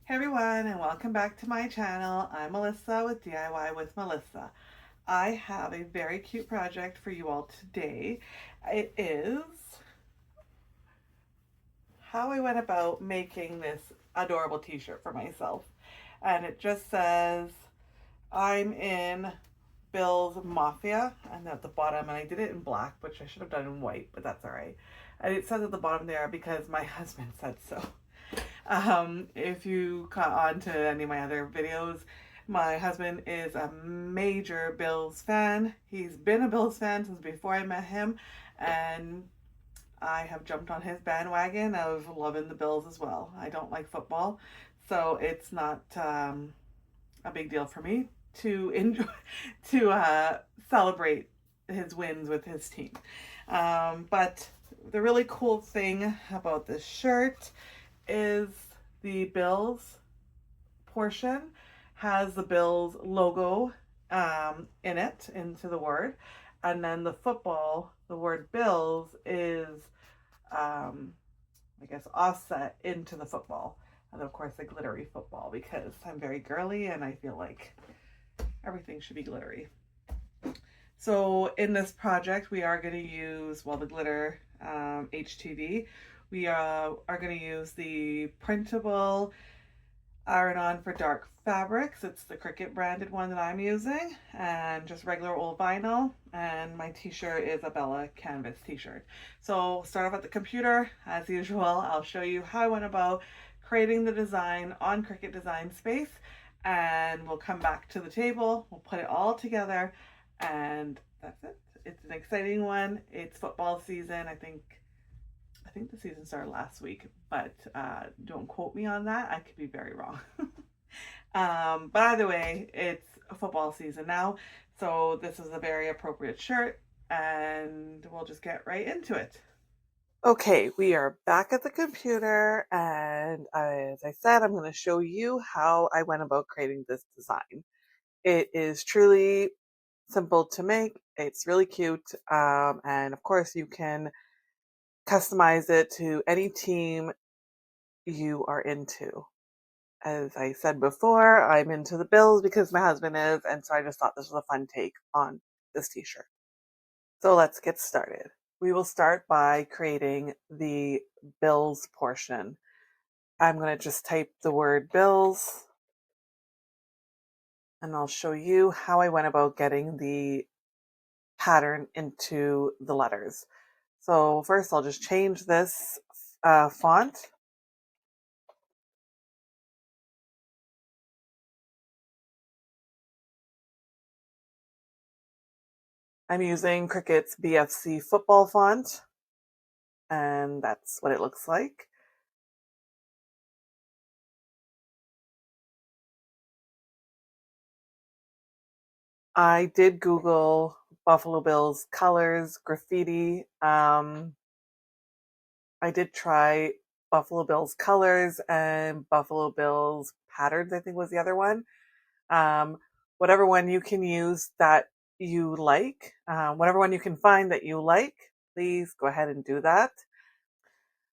Hey everyone, and welcome back to my channel. I'm Melissa with DIY with Melissa. I have a very cute project for you all today. It is how I went about making this adorable t-shirt for myself. And it just says, I'm in Bill's Mafia, and at the bottom, and I did it in black, which I should have done in white, but that's all right. And it says at the bottom there because my husband said so. If you caught on to any of my other videos, my husband is a major Bills fan. He's been a Bills fan since before I met him, and I have jumped on his bandwagon of loving the Bills as well. I don't like football, so it's not a big deal for me to enjoy to celebrate his wins with his team. But the really cool thing about this shirt is the Bills portion has the Bills logo in it, into the word. And then the football, the word Bills is, um, I guess, offset into the football. And of course, the glittery football because I'm very girly and I feel like everything should be glittery. So in this project, we are going to use, well, the glitter HTV. We are going to use the printable iron-on for dark fabrics. It's the Cricut branded one that I'm using, and just regular old vinyl. And my t-shirt is a Bella canvas t-shirt. So start off at the computer. As usual, I'll show you how I went about creating the design on Cricut Design Space, and we'll come back to the table. We'll put it all together, and that's it. It's an exciting one. It's football season. I think the season started last week, but don't quote me on that. I could be very wrong. But either way, it's a football season now, so this is a very appropriate shirt, and we'll just get right into it. Okay, we are back at the computer, and as I said, I'm going to show you how I went about creating this design. It is truly simple to make. It's really cute, and of course, you can customize it to any team you are into. As I said before, I'm into the Bills because my husband is, and so I just thought this was a fun take on this t-shirt. So let's get started. We will start by creating the Bills portion. I'm going to just type the word Bills, and I'll show you how I went about getting the pattern into the letters. So first I'll just change this font. I'm using Cricut's BFC football font, and that's what it looks like. I did Google Buffalo Bills colors, graffiti. I did try Buffalo Bills colors and Buffalo Bills patterns, I think was the other one. Um, whatever one you can use that you like, whatever one you can find that you like, please go ahead and do that.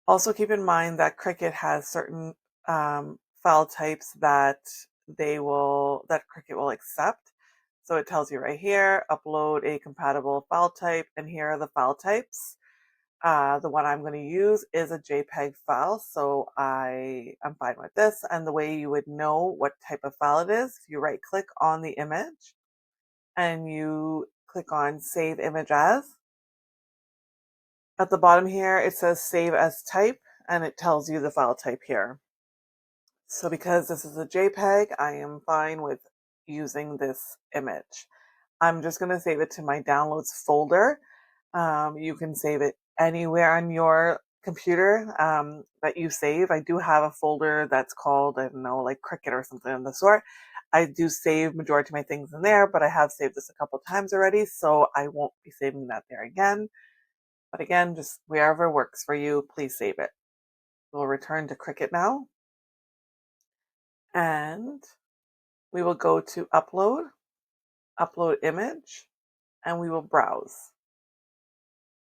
Also, keep in mind that Cricut has certain file types that that Cricut will accept. So it tells you right here, upload a compatible file type, and here are the file types. The one I'm going to use is a JPEG file, so I am fine with this. And the way you would know what type of file it is, if you right click on the image and you click on Save Image As, at the bottom here it says Save as Type, and it tells you the file type here. So because this is a JPEG, I am fine with using this image. I'm just going to save it to my downloads folder. You can save it anywhere on your computer that you save. I do have a folder that's called, I don't know, like Cricut or something of the sort. I do save majority of my things in there, but I have saved this a couple times already, so I won't be saving that there again. But again, just wherever works for you, please save it. We'll return to Cricut now, and we will go to Upload, Upload Image, and we will browse.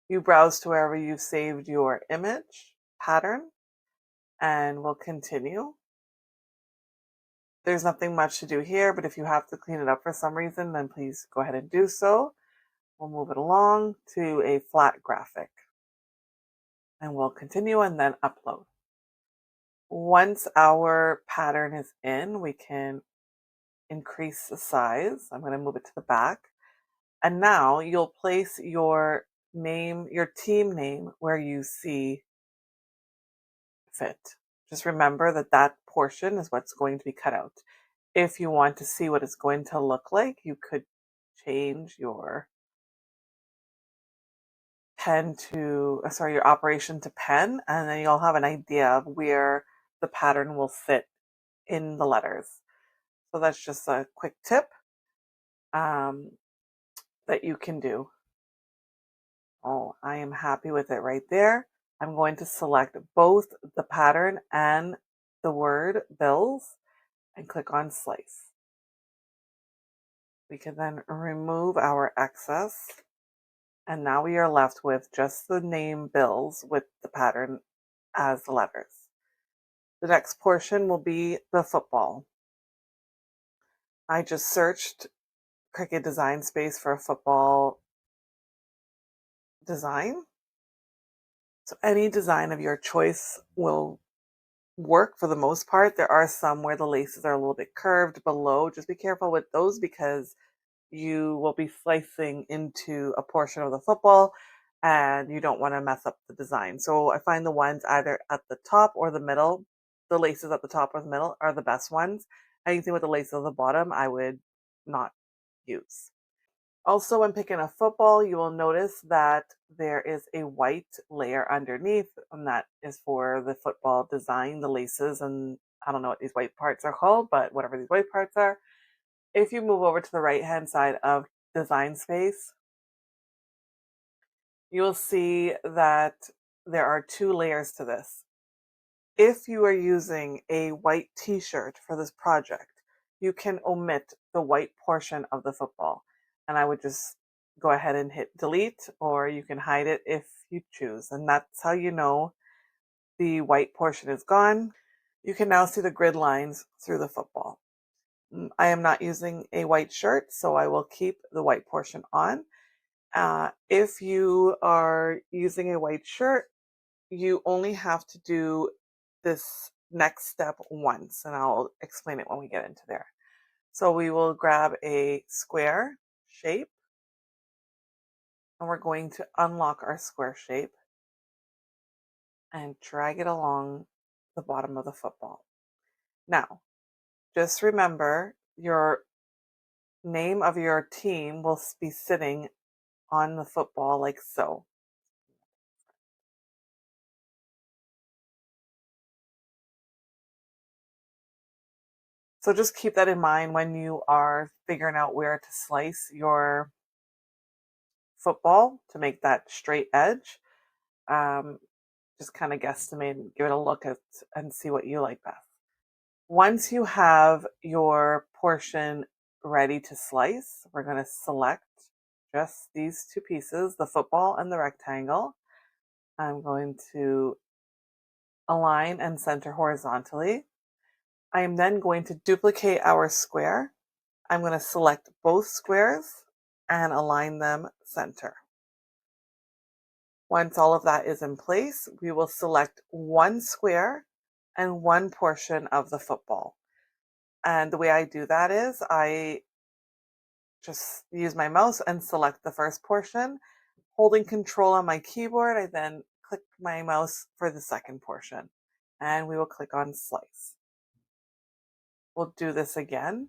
You browse to wherever you saved your image pattern, and we'll continue. There's nothing much to do here, but if you have to clean it up for some reason, then please go ahead and do so. We'll move it along to a flat graphic and we'll continue and then upload. Once our pattern is in, we can increase the size. I'm going to move it to the back. And now you'll place your name, your team name, where you see fit. Just remember that that portion is what's going to be cut out. If you want to see what it's going to look like, you could change your your operation to pen, and then you'll have an idea of where the pattern will sit in the letters. So that's just a quick tip that you can do. Oh, I am happy with it right there. I'm going to select both the pattern and the word bills and click on slice. We can then remove our excess, and now we are left with just the name bills with the pattern as the letters. The next portion will be the football. I just searched Cricut Design Space for a football design. So any design of your choice will work for the most part. There are some where the laces are a little bit curved below. Just be careful with those because you will be slicing into a portion of the football and you don't want to mess up the design. So I find the ones either at the top or the middle, the laces at the top or the middle are the best ones. Anything with the laces at the bottom, I would not use. Also, when picking a football, you will notice that there is a white layer underneath, and that is for the football design, the laces, and I don't know what these white parts are called, but whatever these white parts are. If you move over to the right-hand side of Design Space, you will see that there are two layers to this. If you are using a white t-shirt for this project, you can omit the white portion of the football. And I would just go ahead and hit delete, or you can hide it if you choose. And that's how you know the white portion is gone. You can now see the grid lines through the football. I am not using a white shirt, so I will keep the white portion on. If you are using a white shirt, you only have to do this next step once, and I'll explain it when we get into there. So we will grab a square shape, and we're going to unlock our square shape and drag it along the bottom of the football. Now, just remember your name of your team will be sitting on the football like so. So just keep that in mind when you are figuring out where to slice your football to make that straight edge. Just kind of guesstimate and give it a look at and see what you like best. Once you have your portion ready to slice, we're going to select just these two pieces, the football and the rectangle. I'm going to align and center horizontally. I am then going to duplicate our square. I'm going to select both squares and align them center. Once all of that is in place, we will select one square and one portion of the football. And the way I do that is I just use my mouse and select the first portion. Holding control on my keyboard, I then click my mouse for the second portion. And we will click on slice. We'll do this again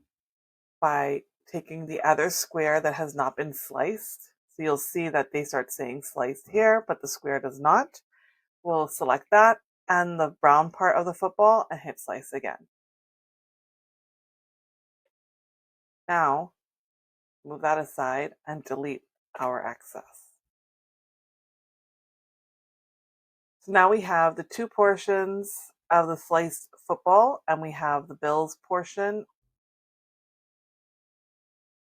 by taking the other square that has not been sliced. So you'll see that they start saying sliced here, but the square does not. We'll select that and the brown part of the football and hit slice again. Now, move that aside and delete our excess. So now we have the two portions of the sliced football and we have the Bills portion,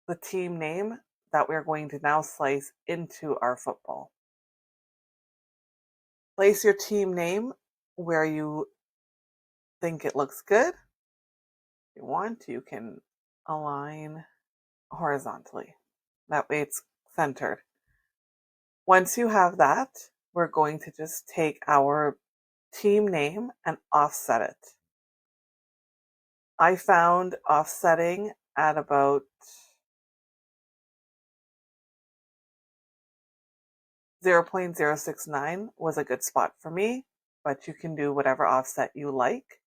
the team name that we're going to now slice into our football. Place your team name where you think it looks good. If you want, you can align horizontally. That way it's centered. Once you have that, we're going to just take our team name and offset it. I found offsetting at about 0.069 was a good spot for me, but you can do whatever offset you like.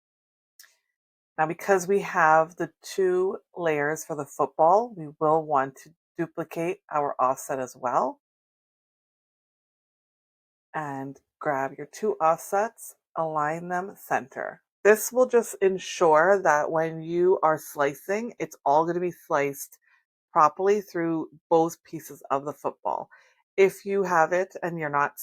Now, because we have the 2 layers for the football, we will want to duplicate our offset as well. And grab your 2 offsets, align them center. This will just ensure that when you are slicing, it's all going to be sliced properly through both pieces of the football. If you have it and you're not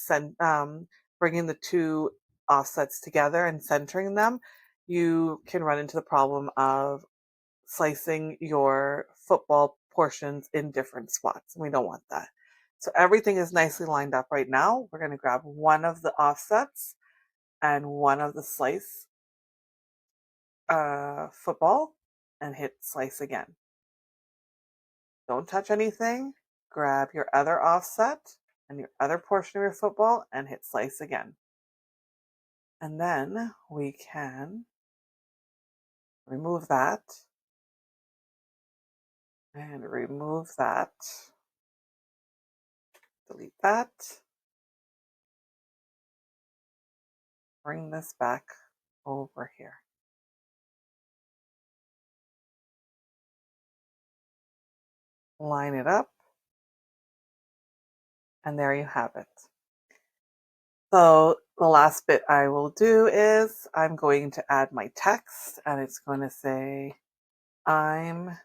bringing the 2 offsets together and centering them, you can run into the problem of slicing your football portions in different spots. We don't want that. So everything is nicely lined up right now. We're going to grab one of the offsets and one of the slice football and hit slice again. Don't touch anything. Grab your other offset and your other portion of your football and hit slice again. And then we can remove that and remove that. Delete that. Bring this back over here. Line it up. And there you have it. So the last bit I will do is I'm going to add my text, and it's going to say, I'm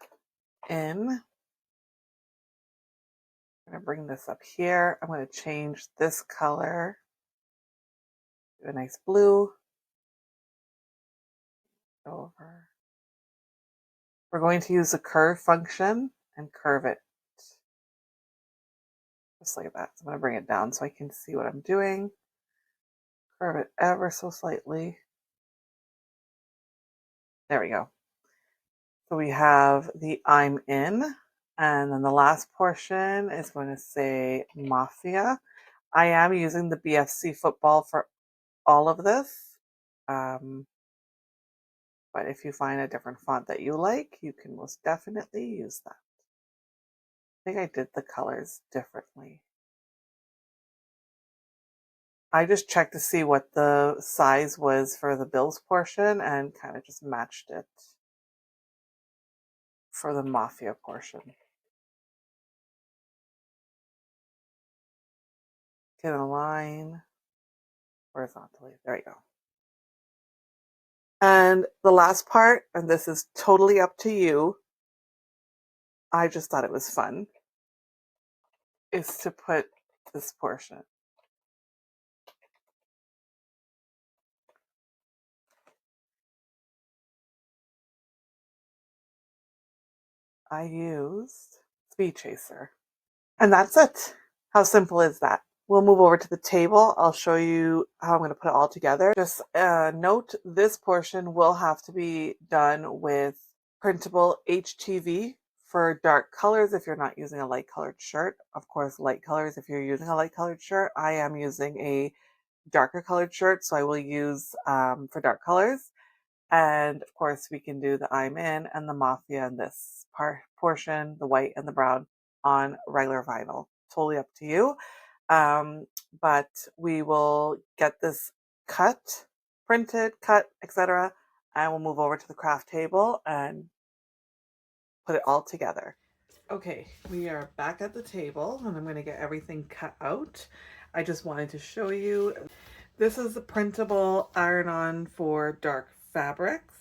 in. I'm going to bring this up here. I'm going to change this color to a nice blue. Over. We're going to use the curve function and curve it just like that. So I'm going to bring it down so I can see what I'm doing. Curve it ever so slightly. There we go. So we have the I'm in, and then the last portion is going to say Mafia. I am using the BFC football for all of this. But if you find a different font that you like, you can most definitely use that. I think I did the colors differently. I just checked to see what the size was for the Bills portion and kind of just matched it for the Mafia portion. Can align horizontally. There you go. And the last part, and this is totally up to you, I just thought it was fun, is to put this portion. I used Speed Chaser. And that's it. How simple is that? We'll move over to the table. I'll show you how I'm going to put it all together. Just note this portion will have to be done with printable HTV for dark colors if you're not using a light colored shirt. Of course, light colors if you're using a light colored shirt. I am using a darker colored shirt, so I will use for dark colors. And of course, we can do the I'm in and the Mafia in this portion, the white and the brown on regular vinyl. Totally up to you. But we will get this cut, printed, cut, etc. And we'll move over to the craft table and put it all together. Okay, we are back at the table and I'm going to get everything cut out. I just wanted to show you. This is a printable iron-on for dark fabrics.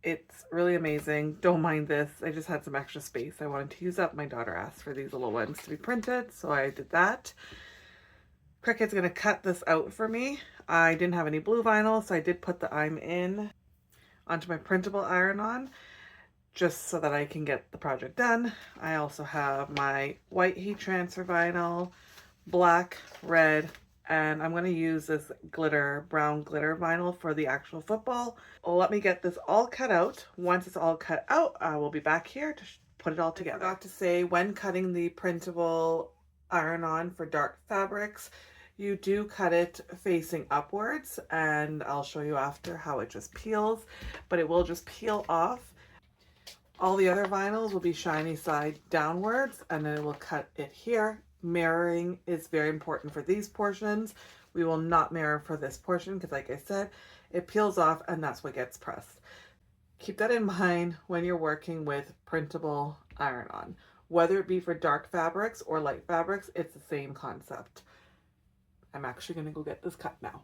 It's really amazing. Don't mind this. I just had some extra space I wanted to use up. My daughter asked for these little ones to be printed, so I did that. Cricut's going to cut this out for me. I didn't have any blue vinyl, so I did put the I'm in onto my printable iron-on just so that I can get the project done. I also have my white heat transfer vinyl, black, red, and I'm going to use this glitter, brown glitter vinyl for the actual football. Let me get this all cut out. Once it's all cut out, I will be back here to put it all together. I forgot to say, when cutting the printable iron-on for dark fabrics, you do cut it facing upwards, and I'll show you after how it just peels, but it will just peel off. All the other vinyls will be shiny side downwards, and then it will cut it here. Mirroring is very important for these portions. We will not mirror for this portion because, like I said, it peels off and that's what gets pressed. Keep that in mind when you're working with printable iron-on. Whether it be for dark fabrics or light fabrics, it's the same concept. I'm actually going to go get this cut now.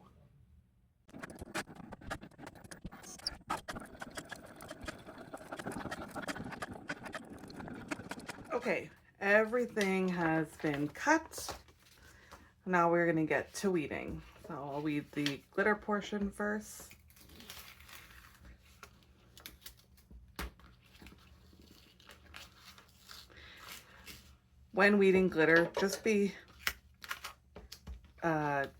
Okay, everything has been cut. Now we're going to get to weeding. So I'll weed the glitter portion first. When weeding glitter, just be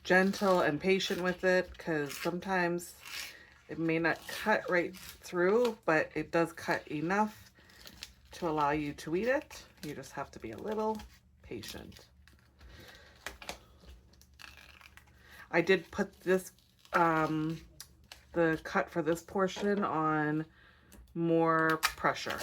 gentle and patient with it, because sometimes it may not cut right through, but it does cut enough to allow you to weed it. You just have to be a little patient. I did put this, the cut for this portion on more pressure.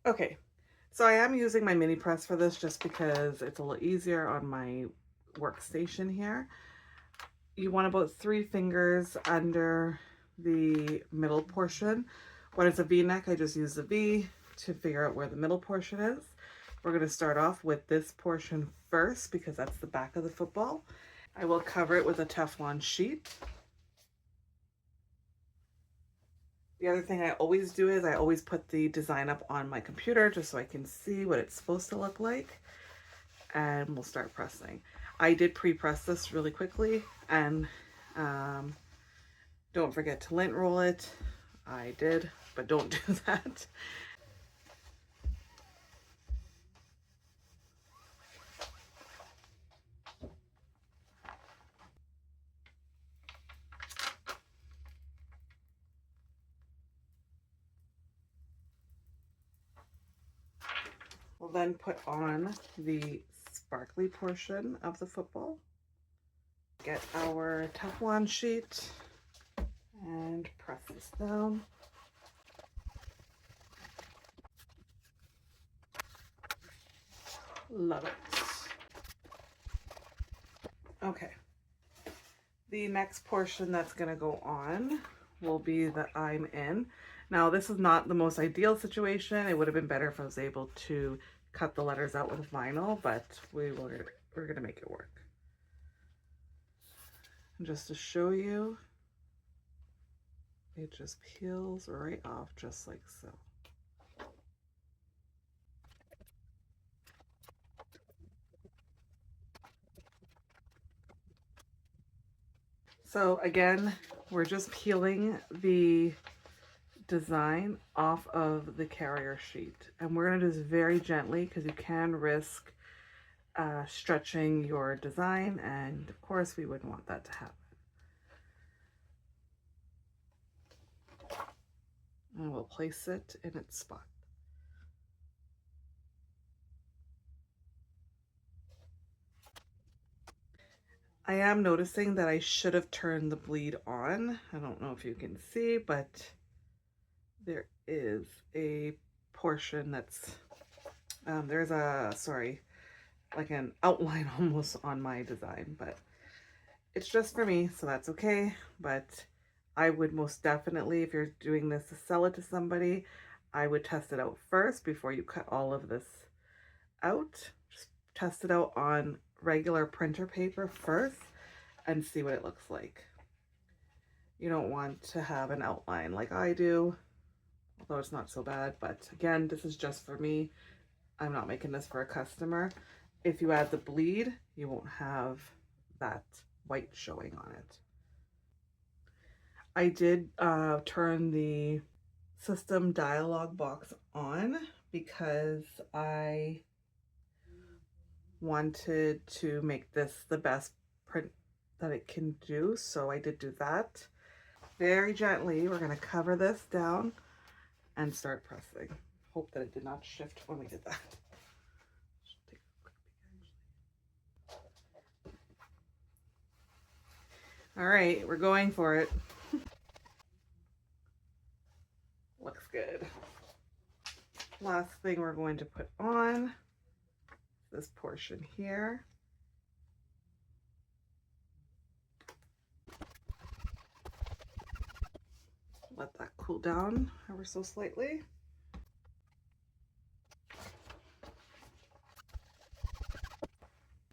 Okay, so I am using my mini press for this just because it's a little easier on my workstation here. You want about 3 fingers under the middle portion. When it's a V-neck, I just use the V to figure out where the middle portion is. We're going to start off with this portion first because that's the back of the football. I will cover it with a Teflon sheet. The other thing I always do is I always put the design up on my computer just so I can see what it's supposed to look like. And we'll start pressing. I did pre-press this really quickly, and don't forget to lint roll it. I did, but don't do that. We'll then put on the sparkly portion of the football. Get our Teflon sheet and press this down. Love it. Okay. The next portion that's going to go on will be the I'm in. Now, this is not the most ideal situation. It would have been better if I was able to cut the letters out with vinyl, but we're going to make it work. And just to show you, it just peels right off just like so. So again, we're just peeling the design off of the carrier sheet, and we're going to do this very gently because you can risk stretching your design, and of course we wouldn't want that to happen. And we'll place it in its spot. I am noticing that I should have turned the bleed on. I don't know if you can see, but there is a portion that's, there's a, sorry, like an outline almost on my design, but it's just for me, so that's okay. But I would most definitely, if you're doing this to sell it to somebody, I would test it out first before you cut all of this out. Just test it out on regular printer paper first and see what it looks like. You don't want to have an outline like I do, although it's not so bad. But again, this is just for me. I'm not making this for a customer. If you add the bleed, you won't have that white showing on it. I did turn the system dialog box on because I wanted to make this the best print that it can do, so I did do that. Very gently, we're going to cover this down and start pressing. Hope that it did not shift when we did that. All right, we're going for it. Looks good. Last thing we're going to put on this portion here. Let that cool down ever so slightly.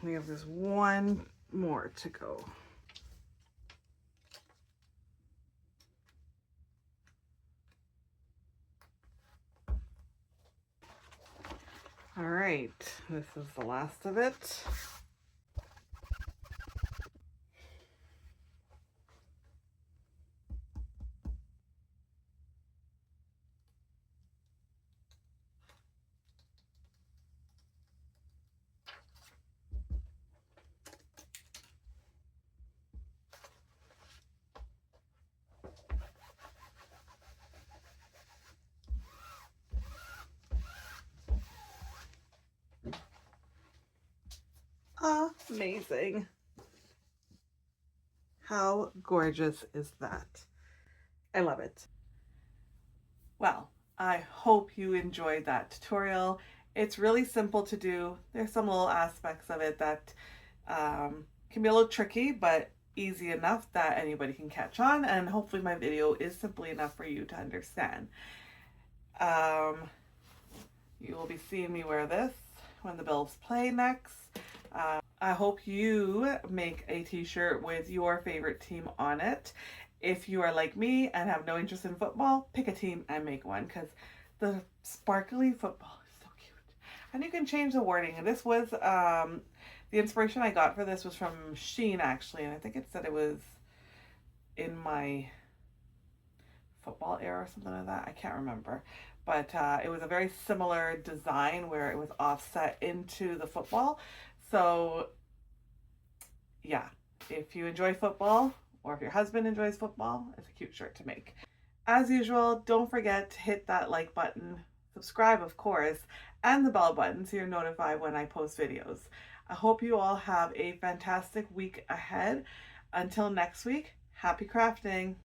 We have this one more to go. All right, this is the last of it. Amazing. How gorgeous is that? I love it. Well, I hope you enjoyed that tutorial. It's really simple to do. There's some little aspects of it that can be a little tricky, but easy enough that anybody can catch on, and hopefully my video is simply enough for you to understand. You will be seeing me wear this when the Bills play next. I hope you make a t-shirt with your favorite team on it. If you are like me and have no interest in football, pick a team and make one, because the sparkly football is so cute. And you can change the wording. And this was, the inspiration I got for this was from Shein actually, and I think it said it was in my football era or something like that. I can't remember. But it was a very similar design where it was offset into the football. So yeah, if you enjoy football, or if your husband enjoys football, it's a cute shirt to make. As usual, don't forget to hit that like button, subscribe of course, and the bell button so you're notified when I post videos. I hope you all have a fantastic week ahead. Until next week, happy crafting!